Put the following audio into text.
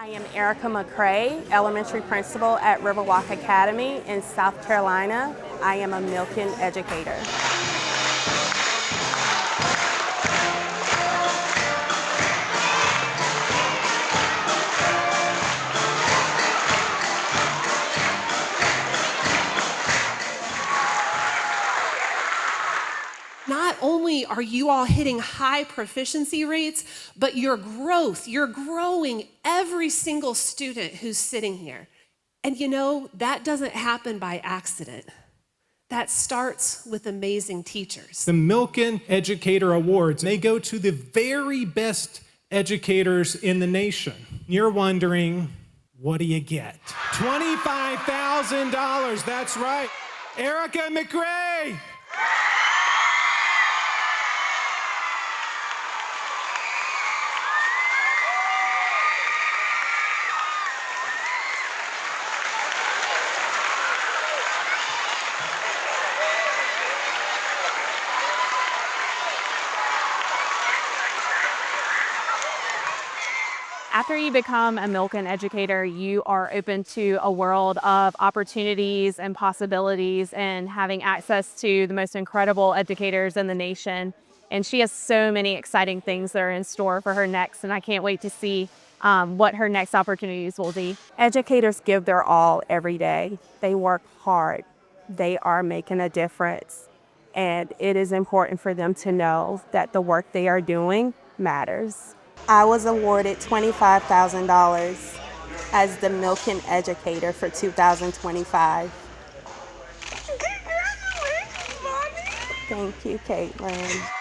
am Erica McCray, elementary principal at Riverwalk Academy in South Carolina. I am a Milken Educator. Not only are you all hitting high proficiency rates, but your growth, you're growing every single student who's sitting here. And you know, that doesn't happen by accident. That starts with amazing teachers. The Milken Educator Awards, they go to the very best educators in the nation. You're wondering, what do you get? $25,000, that's right. Erica McCray. After you become a Milken Educator, you are open to a world of opportunities and possibilities and having access to the most incredible educators in the nation. And she has so many exciting things that are in store for her next, and I can't wait to see what her next opportunities will be. Educators give their all every day. They work hard. They are making a difference. And it is important for them to know that the work they are doing matters. I was awarded $25,000 as the Milken Educator for 2025. Congratulations, Mommy! Thank you, Caitlin.